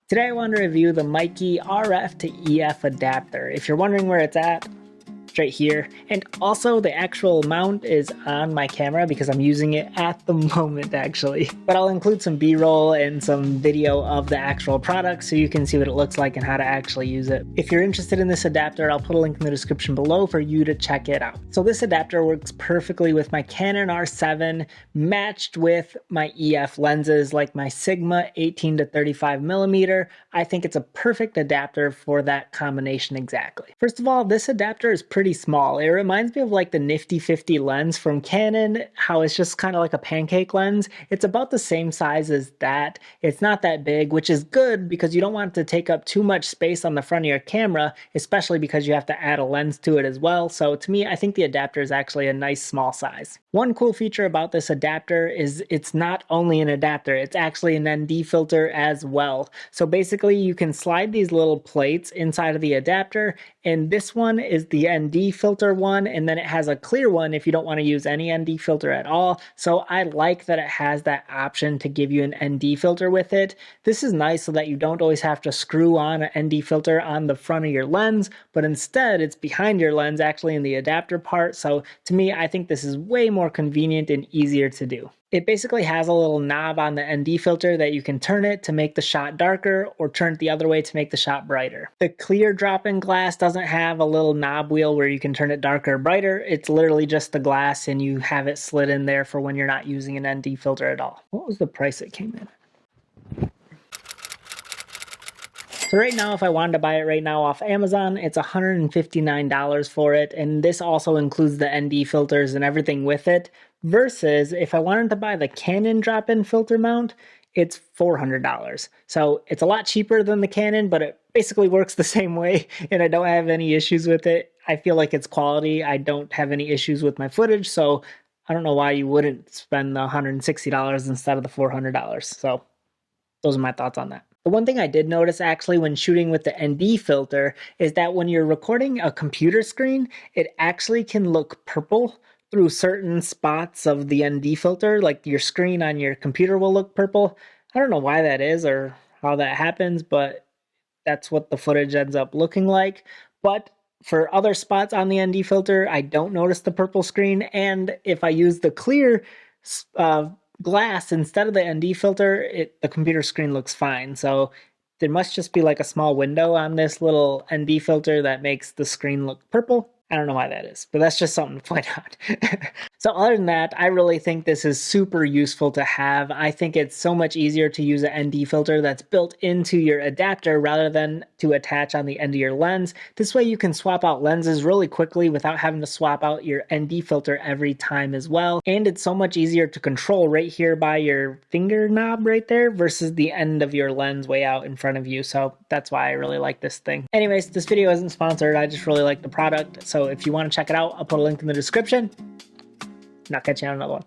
Today I want to review the Meike RF to EF adapter. If you're wondering where it's at, it's right here. And also the actual mount is on my camera because I'm using it at the moment actually. But I'll include some B-roll and some video of the actual product so you can see what it looks like and how to actually use it. If you're interested in this adapter, I'll put a link in the description below for you to check it out. So this adapter works perfectly with my Canon R7 matched with my EF lenses like my Sigma 18 to 35 millimeter. I think it's a perfect adapter for that combination exactly. First of all, this adapter is pretty small. It reminds me of like the Nifty 50 lens from Canon, how it's just kind of like a pancake lens. It's about the same size as that. It's not that big, which is good because you don't want it to take up too much space on the front of your camera, especially because you have to add a lens to it as well. So to me, I think the adapter is actually a nice small size. One cool feature about this adapter is it's not only an adapter, it's actually an ND filter as well. So basically you can slide these little plates inside of the adapter, and this one is the ND filter one, and then it has a clear one if you don't want to use any ND filter at all. So I like that it has that option to give you an ND filter with it. This is nice so that you don't always have to screw on an ND filter on the front of your lens, but instead it's behind your lens actually in the adapter part. So to me, I think this is way more convenient and easier to do. It basically has a little knob on the ND filter that you can turn it to make the shot darker or turn it the other way to make the shot brighter. The clear drop-in glass doesn't have a little knob wheel where you can turn it darker or brighter. It's literally just the glass and you have it slid in there for when you're not using an ND filter at all. What was the price it came in? So right now, if I wanted to buy it right now off Amazon, it's $159 for it. And this also includes the ND filters and everything with it. Versus if I wanted to buy the Canon drop-in filter mount, it's $400. So it's a lot cheaper than the Canon, but it basically works the same way. And I don't have any issues with it. I feel like it's quality. I don't have any issues with my footage. So I don't know why you wouldn't spend the $160 instead of the $400. So those are my thoughts on that. The one thing I did notice actually when shooting with the ND filter is that when you're recording a computer screen, it actually can look purple through certain spots of the ND filter. Like your screen on your computer will look purple. I don't know why that is or how that happens, but that's what the footage ends up looking like. But for other spots on the ND filter, I don't notice the purple screen. And if I use the clear glass instead of the ND filter, the computer screen looks fine. So there must just be like a small window on this little ND filter that makes the screen look purple. I don't know why that is, but that's just something to point out. So other than that, I really think this is super useful to have. I think it's so much easier to use an ND filter that's built into your adapter rather than to attach on the end of your lens. This way you can swap out lenses really quickly without having to swap out your ND filter every time as well. And it's so much easier to control right here by your finger knob right there versus the end of your lens way out in front of you. So that's why I really like this thing. Anyways, this video isn't sponsored. I just really like the product. So if you want to check it out, I'll put a link in the description. And I'll catch you on another one.